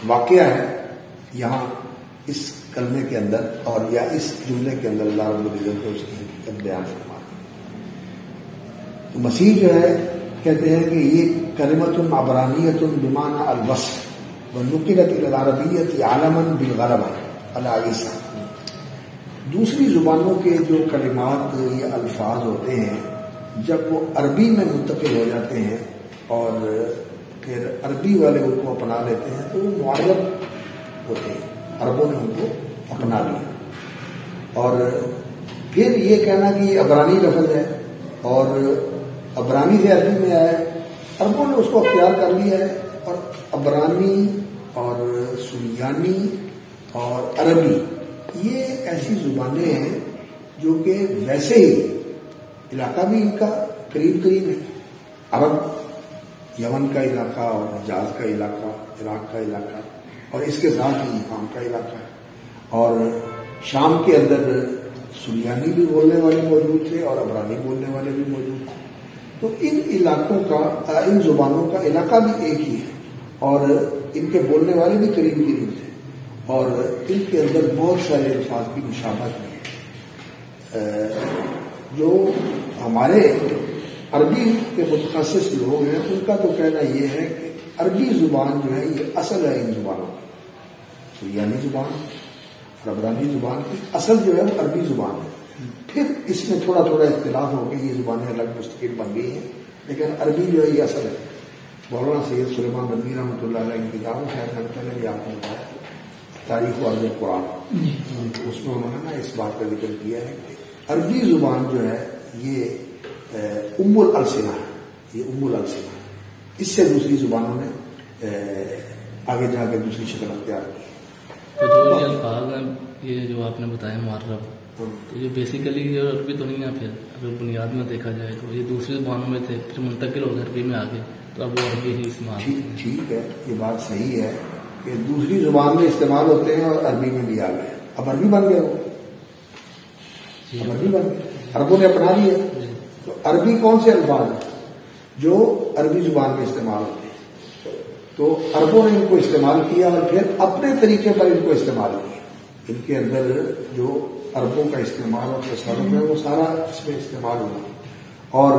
واقعہ ہے یہاں اس کلمے کے اندر اور یا اس جملے کے اندر اللہ رب العزت کو اس کی حقیقت بیان فرما دی۔ تو مسیح جو ہے کہتے ہیں کہ یہ کلمۃ عبرانیۃ بمعنی الوصف ونقلت الی العربیۃ عالما بالغلبہ علی عیسیٰ۔ دوسری زبانوں کے جو کلمات یا الفاظ ہوتے ہیں جب وہ عربی میں منتقل ہو جاتے ہیں اور پھر عربی والے ان کو اپنا لیتے ہیں تو وہ معرب ہوتے ہیں، عربوں نے ان کو اپنا لیا، اور پھر یہ کہنا کہ یہ عبرانی لفظ ہے اور عبرانی سے عربی میں آیا ہے، عربوں نے اس کو اختیار کر لیا ہے، اور عبرانی اور سریانی اور عربی یہ ایسی زبانیں ہیں جو کہ ویسے ہی علاقہ بھی ان کا قریب ہے، عرب یمن کا علاقہ اور حجاز کا علاقہ، عراق کا علاقہ، اور اس کے ساتھ ہی شام کا علاقہ ہے، اور شام کے اندر سریانی بھی بولنے والے موجود تھے اور عبرانی بولنے والے بھی موجود تھے، تو ان علاقوں کا، ان زبانوں کا علاقہ بھی ایک ہی ہے، اور ان کے بولنے والے بھی قریب تھے، اور ان کے اندر بہت سارے الفاظ کی مشابہت بھی ہے۔ جو ہمارے عربی کے متخصص لوگ ہیں ان کا تو کہنا یہ ہے کہ عربی زبان جو ہے یہ اصل ہے ان زبانوں کی، سریانی زبان اور عبرانی زبان کی اصل جو ہے وہ عربی زبان ہے، پھر اس میں تھوڑا اختلاف ہو کے یہ زبانیں الگ مستقل بن گئی ہیں، لیکن عربی جو ہے یہ اصل ہے۔ مولانا سید سلیمان ندوی رحمۃ اللہ علیہ کی کتاب ہے، شاید میں نے پہلے بھی آپ کو بتایا، تاریخ و ارض قرآن، اس میں انہوں نے نا اس بات کا ذکر کیا ہے کہ عربی زبان جو ہے یہ ام الالسنہ ہے، یہ ام الالسنہ ہے، اس سے دوسری زبانوں نے آگے جا کے دوسری شکل اختیار کی۔ تو جو یہ الفاظ ہیں، یہ جو آپ نے بتایا معرب، تو یہ بیسیکلی یہ عربی تو نہیں ہے، پھر اگر بنیاد میں دیکھا جائے تو یہ دوسری زبانوں میں تھے، پھر منتقل ہو گئے عربی میں آگے، تو اب وہ عربی ہی استعمال۔ ٹھیک ہے، یہ بات صحیح ہے کہ دوسری زبان میں استعمال ہوتے ہیں اور عربی میں بھی آ گئے، اب عربی بن گیا، وہ اب عربی بن گیا، عربوں نے اپنا لیا۔ تو عربی کون سے الفاظ ہیں جو عربی زبان میں استعمال ہوتے ہیں؟ تو عربوں نے ان کو استعمال کیا اور پھر اپنے طریقے پر ان کو استعمال کیا۔ ان کے اندر جو عربوں کا استعمال اور تصرف ہے وہ سارا اس میں استعمال ہوا۔ اور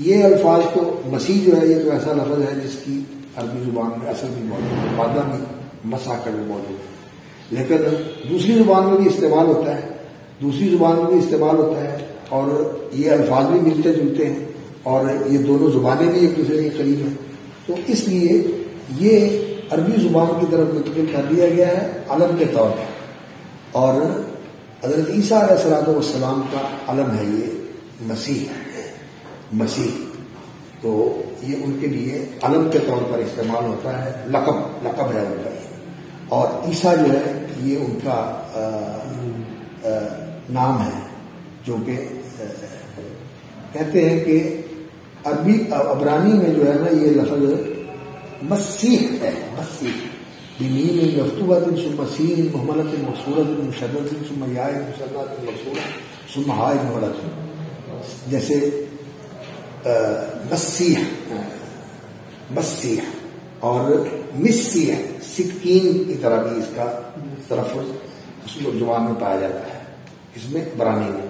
یہ الفاظ تو مسیح جو ہے یہ تو ایسا لفظ ہے جس کی عربی زبان میں اصل بھی موجود ہے، مادہ بھی مسا کا بھی موجود ہے، لیکن دوسری زبان میں بھی استعمال ہوتا ہے، دوسری زبان میں بھی استعمال ہوتا ہے، اور یہ الفاظ بھی ملتے جلتے ہیں، اور یہ دونوں زبانیں بھی ایک دوسرے کے قریب ہیں۔ تو اس لیے یہ عربی زبان کی طرف منتقل کر دیا گیا ہے علم کے طور پر، اور حضرت عیسیٰ علیہ السلام کا علم ہے یہ مسیح، تو یہ ان کے لیے علم کے طور پر استعمال ہوتا ہے، لقب ہے ان کا یہ، اور عیسیٰ جو ہے یہ ان کا نام ہے، جو کہ کہتے ہیں کہ عربی عبرانی میں جو ہے نا یہ لفظ مسیح ہے، مسیح بمیم مفتوحۃ ثم سین مہملۃ مکسورۃ مشددۃ ثم یاء مثنۃ مکسورہ ثم ہاء مہملۃ، جیسے مسیح اور مسیح سکین کی طرح بھی اس کا تلفظ اس زبان میں پایا جاتا ہے، اس میں عبرانی میں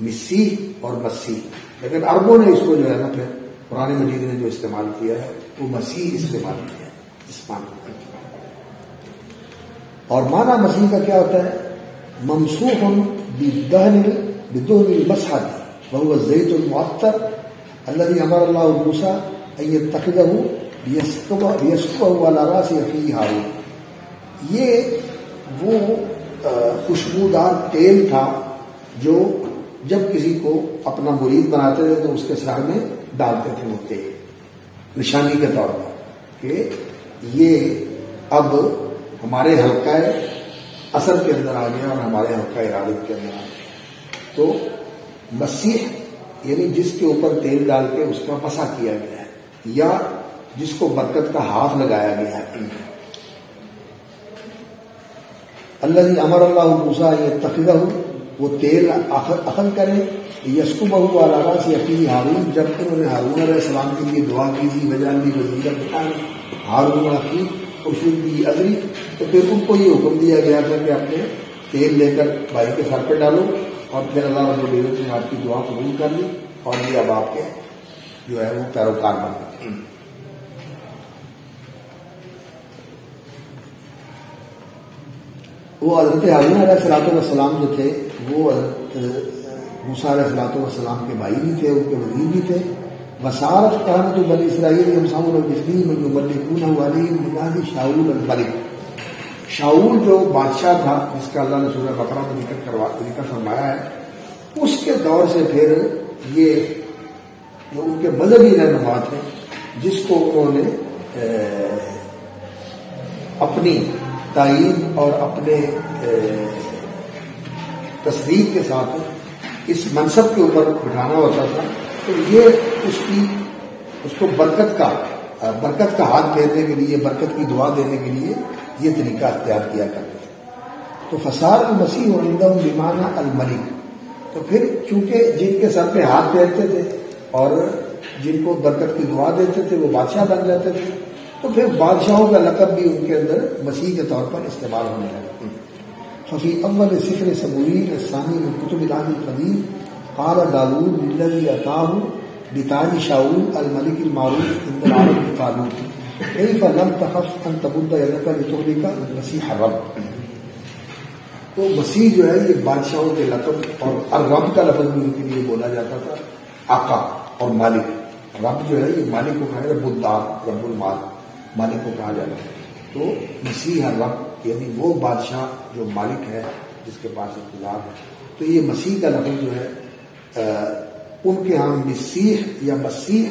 مسیح اور مسیح، لیکن عربوں نے اس کو جو ہے نا پھر قرآن مجید نے جو استعمال کیا ہے وہ مسیح استعمال کیا ہے اس معنی۔ اور معنی مسیح کا کیا ہوتا ہے؟ ممسوح بدہن المسحۃ وهو الزیت المعطر الذي امر الله موسى ان يتخذه ليسكبه على راس اخيه هارون، یہ وہ خوشبودار تیل تھا جو جب کسی کو اپنا مرید بناتے تھے تو اس کے سر میں ڈالتے تھے وہ تیل، نشانی کے طور پر کہ یہ اب ہمارے حلقہ اثر کے اندر آ گیا اور ہمارے حلقہ ارادت کے اندر آ گیا۔ تو مسیح یعنی جس کے اوپر تیل ڈال کے اس کا مسح کیا گیا ہے، یا جس کو برکت کا ہاتھ لگایا گیا ہے۔ الذی امر اللہ موسیٰ یتخذہ، وہ تیل اخذ کرے، یسکبہ علی راس اخیہ ہارون، جب انہوں نے ہارون علیہ السلام کے لیے دعا کی تھی وجعل لی وزیرا من ہارون اخی اشدد بہ اذری، تو پھر ان کو یہ حکم دیا گیا تھا کہ اپنے تیل لے کر بھائی کے سر پہ ڈالو، اور پھر اللہ رب العزت نے آپ کی دعا قبول کر لی، اور یہ اب آپ کے جو ہے وہ پیروکار بن گئے۔ وہ حضرت ہارون علیہ السلام جو تھے وہ حضرت موسیٰ علیہ السلام کے بھائی بھی تھے، ان کے وزیر بھی تھے۔ وسارت کہانت بنی اسرائیل یمسحون بالجبین ویملکونہ علیہم من بعد شاؤل الملک، شاؤل جو بادشاہ تھا جس کا اللہ نے سورہ بقرہ میں ذکر فرمایا ہے، اس کے دور سے پھر یہ جو ان کے مذہبی رہنما تھے جس کو انہوں نے اپنی تائید اور اپنے تصدیق کے ساتھ اس منصب کے اوپر بٹھانا ہوتا تھا، تو یہ اس کو برکت کا ہاتھ پھیرنے کے لیے، برکت کی دعا دینے کے لیے یہ طریقہ اختیار کیا کرتے تھے۔ تو فصار المسیح عندہم بمعنی الملک، تو پھر چونکہ جن کے سر پہ ہاتھ پھیرتے تھے اور جن کو برکت کی دعا دیتے تھے وہ بادشاہ بن جاتے تھے، تو پھر بادشاہوں کا لقب بھی ان کے اندر مسیح کے طور پر استعمال ہونے لگا۔ ففی اول سفر سموئیل الثانی من کتب العہد القدیم قال داؤد للذی اتاہ بتاج شاؤل الملک المعروف عند العرب بطالوت کیف لم تخف ان تمد یدک لتغلق مسیح الرب۔ تو مسیح جو ہے یہ بادشاہوں کے لقب، اور الرب کا لفظ بھی ان کے لیے بولا جاتا تھا، آقا اور مالک، رب جو ہے یہ مالک کو کہا ہے، رب الدار، رب المال، مالک کو کہا جاتا ہے. تو مسیح رب یعنی وہ بادشاہ جو مالک ہے، جس کے پاس اقتدار ہے. تو یہ مسیح کا لفظ جو ہے ان کے ہاں مسیح یا مسیح،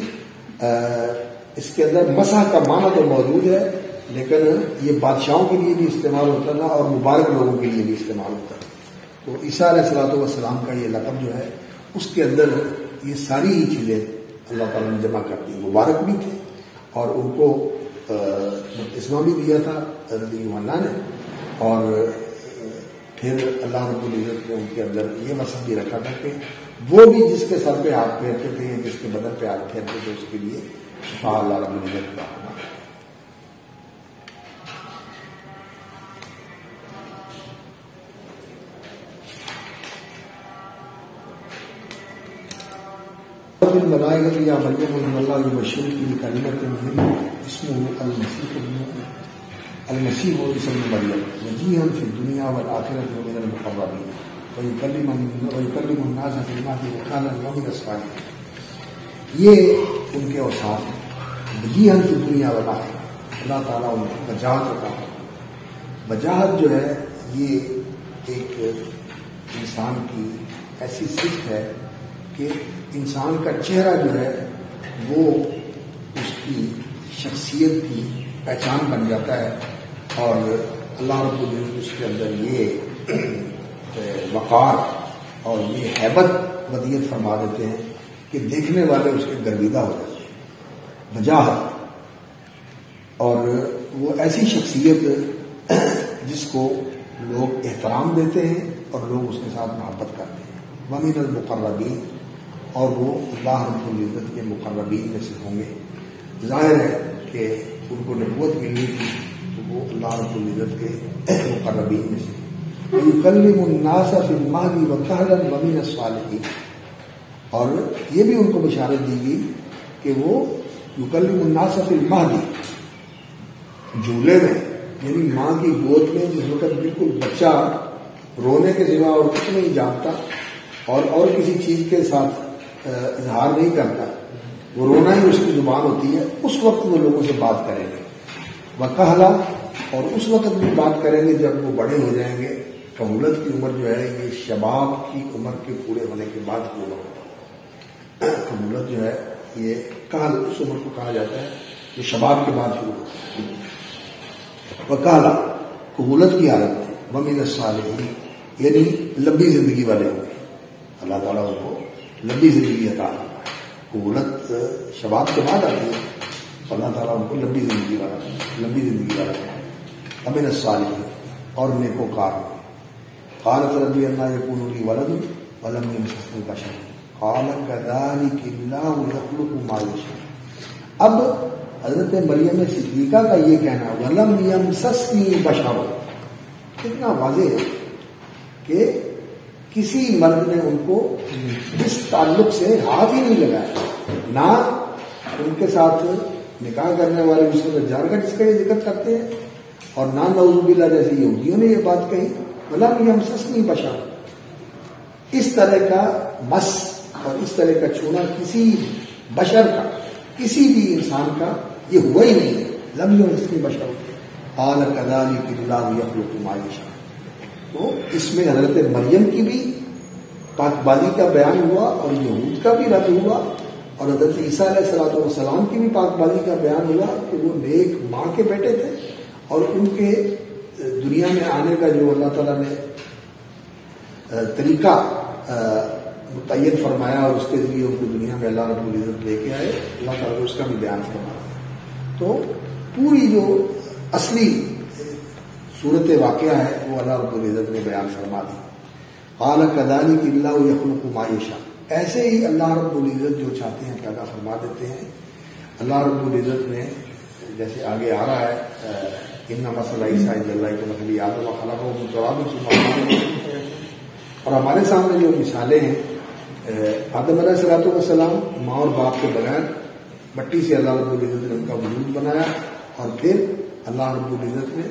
اس کے اندر مسح کا معنی تو موجود ہے، لیکن یہ بادشاہوں کے لیے بھی استعمال ہوتا تھا اور مبارک لوگوں کے لیے بھی استعمال ہوتا تھا. تو عیسیٰ علیہ الصلوۃ والسلام کا یہ لقب جو ہے اس کے اندر یہ ساری ہی چیزیں اللہ تعالیٰ نے جمع کر دی. مبارک بھی تھے اور ان کو بپتسمہ بھی دیا تھا حضرت یوحنا نے، اور پھر اللہ رب العزت نے ان کے اندر یہ مقصد بھی رکھا تھا کہ وہ بھی جس کے سر پہ ہاتھ پھیرتے تھے یا جس کے بدن پہ ہاتھ پھیرتے تھے اس کے لیے شفا اللہ رب العزت کا ہونا. الملائکۃ یا مریم ان اللہ یبشرک بکلمۃ منہ اسمہ المسیح عیسی ابن مریم وجیہا فی الدنیا والآخرۃ ومن المقربین ویکلم الناس فی المہد وکہلا ومن الصالحین. یہ ان کے اوصاف ہیں. وجیہا فی الدنیا والآخرۃ، اللہ تعالیٰ ان کو وجاہت عطا کرتا. وجاہت جو ہے یہ ایک انسان کی ایسی صفت ہے کہ انسان کا چہرہ جو ہے وہ اس کی شخصیت کی پہچان بن جاتا ہے، اور اللہ رب العزت اس کے اندر یہ وقار اور یہ ہیبت ودیت فرما دیتے ہیں کہ دیکھنے والے اس کے گرویدہ ہو جاتے ہیں. وجاہت، اور وہ ایسی شخصیت جس کو لوگ احترام دیتے ہیں اور لوگ اس کے ساتھ محبت کرتے ہیں. ومن المقربین، اور وہ اللہ رب العزت کے مقربین میں سے ہوں گے. ظاہر ہے کہ ان کو نبوت ملنی تھی تو وہ اللہ رب العزت کے مقربین میں سے. وَيُكَلِّمُ النَّاسَ فِي الْمَهْدِ وَكَهْلًا وَمِنَ الصَّالِحِينَ، اور یہ بھی ان کو بشارت دی گئی کہ وہ یکلم الناس فی المہدی، جھولے میں یعنی ماں کی گود میں جس وقت بالکل بچہ رونے کے سوا اور کچھ نہیں جانتا اور کسی چیز کے ساتھ اظہار نہیں کرتا، وہ رونا ہی اس کی زبان ہوتی ہے، اس وقت وہ لوگوں سے بات کریں گے. وکہلا، اور اس وقت بھی بات کریں گے جب وہ بڑے ہو جائیں گے. کہولت کی عمر جو ہے یہ شباب کی عمر کے پورے ہونے کے بعد کی عمر ہوتی ہے. کہولت جو ہے یہ کہل اس عمر کو کہا جاتا ہے جو شباب کے بعد شروع ہوتی ہے. وکہلا، کہولت کی حالت میں. ومن الصالحین، یعنی لمبی زندگی والے ہوں گے. اللہ تعالیٰ ان کو لمبی زندگی عطا کرتا ہے. کہولت شباب کے بعد آتی ہے، اللہ تعالیٰ ان کو لمبی زندگی والا ہے. ومن الصالحین، اور نیکوکار ہوں گے. قالت ربی انا یکون لی ولد ولم یمسسنی بشر قال کذلک اللہ یخلق ما یشاء. اب حضرت مریم صدیقہ کا یہ کہنا ولم یمسسنی بشر کتنا واضح ہے کہ کسی مرد نے ان کو اس تعلق سے ہاتھ ہی نہیں لگایا، نہ ان کے ساتھ نکاح کرنے والے مسلم رجال کا جس کا یہ ذکر کرتے ہیں، اور نہ نعوذ باللہ جیسے یہودیوں نے یہ بات کہی ولم یمسسنی بشر. اس طرح کا مس اور اس طرح کا چھونا کسی بشر کا، کسی بھی انسان کا یہ ہوا ہی نہیں ہے. لم یمسسنی بشر قال کذلک اللہ یخلق ما یشاء. تو اس میں حضرت مریم کی بھی پاک بازی کا بیان ہوا اور یہود کا بھی رد ہوا، اور حضرت عیسیٰ علیہ الصلوۃ والسلام کی بھی پاک بازی کا بیان ہوا کہ وہ نیک ماں کے بیٹے تھے، اور ان کے دنیا میں آنے کا جو اللہ تعالیٰ نے طریقہ متعین فرمایا اور اس کے ذریعے ان کو دنیا میں اللہ رب العزت لے کے آئے، اللہ تعالیٰ نے اس کا بھی بیان فرمایا. تو پوری جو اصلی صورت واقعہ ہے وہ اللہ رب العزت نے بیان فرما دی. قال کذلک اللہ یخلق ما یشاء، ایسے ہی اللہ رب العزت جو چاہتے ہیں پیدا فرما دیتے ہیں. اللہ رب العزت نے جیسے آگے آ رہا ہے ان مثل عیسیٰ عند اللہ کمثل آدم خلقہ من تراب ثم قال له کن فیکون. اور ہمارے سامنے جو مثالیں ہیں آدم علیہ السلام ماں اور باپ کے بغیر مٹی سے اللہ رب العزت نے ان کا وجود بنایا، اور پھر اللہ رب العزت نے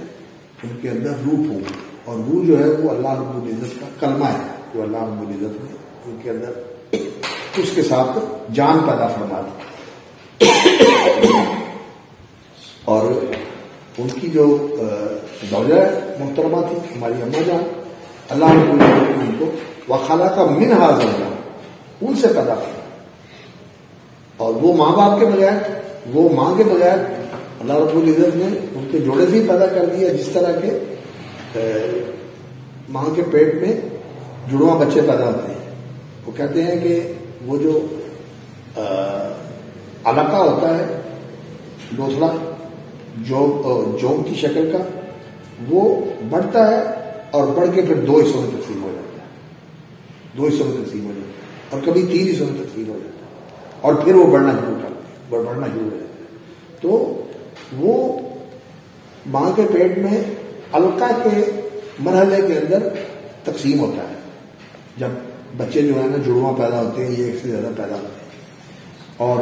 ان کے اندر روح ہوگی، اور روح جو ہے وہ اللہ رب العزت کا کلمہ ہے جو اللہ رب العزت نے ان کے اندر اس کے ساتھ جان پیدا فرما دی. اور ان کی جو زوجہ محترمہ تھی ہماری اماں جان، اللہ رب العزت نے ان کو وخلق منہا زوجہا، ان سے پیدا کیا، اور وہ ماں باپ کے بغیر، وہ ماں کے بغیر اللہ رب العزت نے ان کے جوڑے سے ہی پیدا کر دیا، جس طرح کے ماں کے پیٹ میں جڑواں بچے پیدا ہوتے ہیں۔ وہ کہتے ہیں کہ وہ جو علقہ ہوتا ہے لوتھڑا جوم کی شکل کا، وہ بڑھتا ہے اور بڑھ کے پھر 2 حصوں میں تقسیم ہو جاتا ہے، 2 حصوں میں تقسیم ہو جاتا ہے، اور کبھی 3 حصوں میں تقسیم ہو جاتا ہے، اور پھر وہ بڑھنا شروع ہو جاتا ہے۔ تو وہ ماں کے پیٹ میں علقہ کے مرحلے کے اندر تقسیم ہوتا ہے، جب بچے جو ہے نا جڑواں پیدا ہوتے ہیں، یہ ایک سے زیادہ پیدا ہوتے ہیں، اور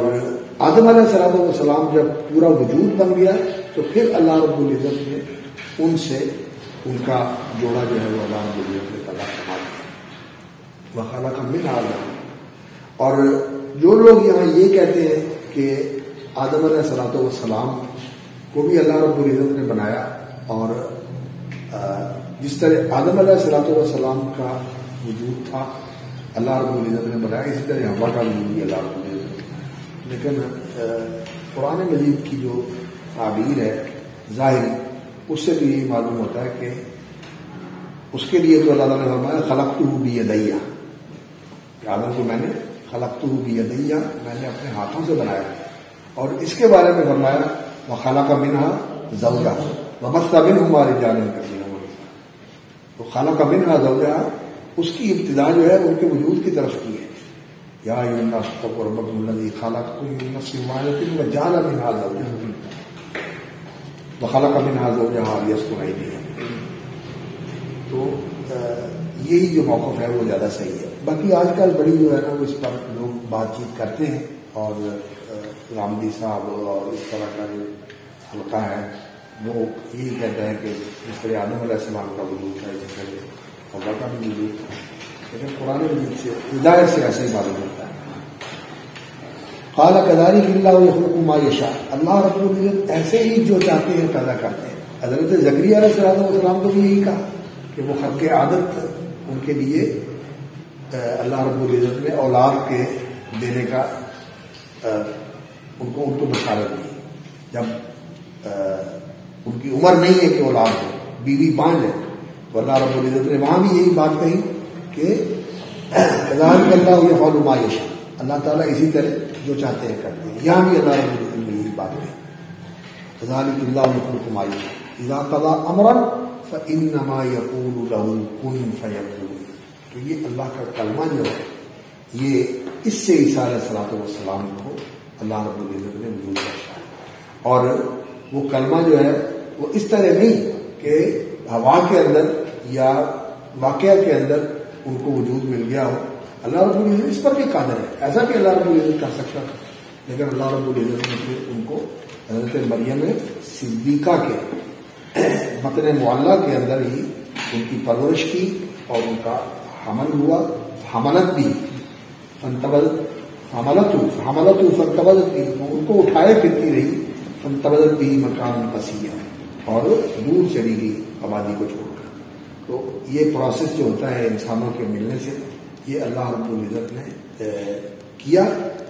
آدم علیہ السلام جب پورا وجود بن گیا تو پھر اللہ رب العزت نے ان سے ان کا جوڑا جو ہے وہ اللہ رب العزت نے پیدا کروا دیا، وخلق منہا زوجہا۔ اور جو لوگ یہاں یہ کہتے ہیں کہ آدم علیہ السلام کو بھی اللہ رب العزت نے بنایا، اور جس طرح آدم علیہ السلام کا وجود تھا اللہ رب العزت نے بنایا، اسی طرح حوا کا وجود بھی اللہ رب العزت نے بنایا، لیکن قرآن مجید کی جو تعبیر ہے ظاہری، اس سے بھی یہ معلوم ہوتا ہے کہ اس کے لیے تو اللہ تعالیٰ نے فرمایا خلقتہ بیدیہ، کہ آدم کو میں نے خلقتہ بیدیہ، میں نے اپنے ہاتھوں سے بنایا، اور اس کے بارے میں فرمایا وخلق منہا زوجہا وبث منہما رجالا کثیرا ونساء۔ تو خلق منہا زوجہا، اس کی ابتدا جو ہے ان کے وجود کی طرف کی ہے، یا ایھا الناس اتقوا ربکم الذی خلقکم من نفس واحدۃ وجعل منہا زوجہا وخلق منہا زوجہا لیسکن الیہا۔ تو یہی جو موقف ہے وہ زیادہ صحیح ہے۔ باقی آج کل بڑی جو ہے نا وہ اس پر لوگ بات چیت کرتے ہیں، اور رامدی صاحب اور اس طرح کا جو حلقہ ہے وہ یہی کہتا ہے کہ جس طرح آدم علیہ السلام کا وجود ہے، جس طرح حوا کا بھی وجود ہے، لیکن قرآن مجید سے ظاہر سے ایسے ہی معلوم ہوتا ہے۔ قال كذلك اللہ يخلق ما یشاء، اللہ رب العزت ایسے ہی جو چاہتے ہیں پیدا کرتے ہیں۔ حضرت زکریا علیہ السلام کو بھی یہی کہا کہ وہ خلق عادت ان کے لیے اللہ رب العزت نے اولاد کے دینے کا ان کو بشارت دی، جب ان کی عمر نہیں ہے کہ اولاد ہو، بیوی 5 ہے، تو اللہ رب العزت نے وہاں بھی یہی بات کہی کہ كذلك اللہ يفعل ما یشاء، اللہ تعالیٰ اسی طرح جو چاہتے ہیں کرتے ہیں۔ یہاں بھی اللہ رب العزت نے یہی بات کہی كذلك اللہ يخلق ما یشاء اذا قضى امرا فانما يقول له كن فيكون۔ تو یہ اللہ کا کلمہ جو ہے، یہ اس سے عیسیٰ علیہ السلام کو اللہ رب العزت نے وجود بخشا ہے، اور وہ کلمہ جو ہے وہ اس طرح نہیں کہ ہوا کے اندر یا واقعہ کے اندر ان کو وجود مل گیا ہو۔ اللہ رب العزت اس پر بھی قادر ہے، ایسا بھی اللہ رب العزت کر سکتا تھا، لیکن اللہ رب العزت نے پھر ان کو حضرت مریم صدیقہ کے متن معلّہ کے اندر ہی ان کی پرورش کی، اور ان کا حمل ہوا، حملت بھی فانتبذت بھی، ان کو اٹھائے پھرتی رہی، فانتبذت بھی مکان قصیّا، اور دور چلی گئی آبادی کو چھوڑ کر۔ تو یہ پروسیس جو ہوتا ہے انسانوں کے ملنے سے، یہ اللہ رب العزت نے کیا،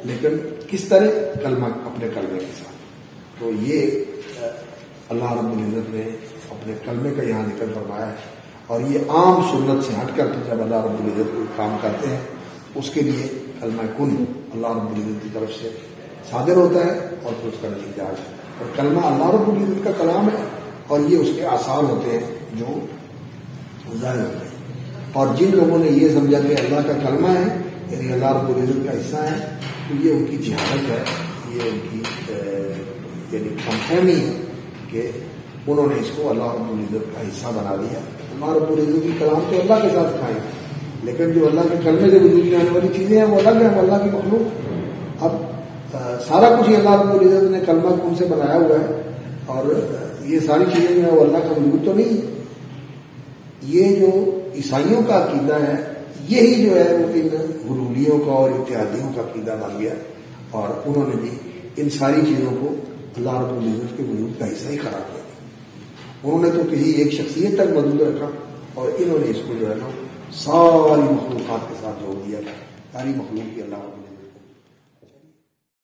لیکن کس طرح؟ کلمہ، اپنے کلمے کے ساتھ۔ تو یہ اللہ رب العزت نے اپنے کلمے کا یہاں ذکر فرمایا ہے، اور یہ عام سنت سے ہٹ کر جب اللہ رب العزت کوئی کام کرتے ہیں اس کے لیے کلمہ کن اللہ رب العزت کی طرف سے صادر ہوتا ہے، اور پھر اس کا نتیجہ آ جاتا ہے۔ اور کلمہ اللہ رب العزت کا کلام ہے، اور یہ اس کے آثار ہوتے ہیں جو ظاہر ہوتے ہیں۔ اور جن لوگوں نے یہ سمجھا کہ اللہ کا کلمہ ہے یعنی اللہ رب العزت کا حصہ ہے، تو یہ ان کی جہالت ہے، یہ ان کی یعنی کمفہمی ہے کہ انہوں نے اس کو اللہ رب العزت کا حصہ بنا دیا۔ اللہ رب العزت کی کلام تو اللہ کے ساتھ کھائیں، لیکن جو اللہ کے کلمے سے وجود میں آنے والی چیزیں ہیں وہ الگ ہیں، وہ اللہ کی مخلوق۔ اب سارا کچھ ہی اللہ رب العزت نے کلمہ کن سے بنایا ہوا ہے، اور یہ ساری چیزیں جو ہیں وہ اللہ کا وجود تو نہیں ہے۔ یہ جو عیسائیوں کا عقیدہ ہے، یہی جو ہے وہ ان حلولیوں کا اور اتحادیوں کا عقیدہ بن گیا، اور انہوں نے بھی ان ساری چیزوں کو اللہ رب العزت کے وجود کا حصہ ہی قرار دیا. انہوں نے تو کسی ایک شخصیت تک محدود رکھا اور انہوں نے اس کو جو ہے نا ساری مخلوقات کے ساتھ جوڑ دیا. ساری مخلوق کی اللہ رب العزت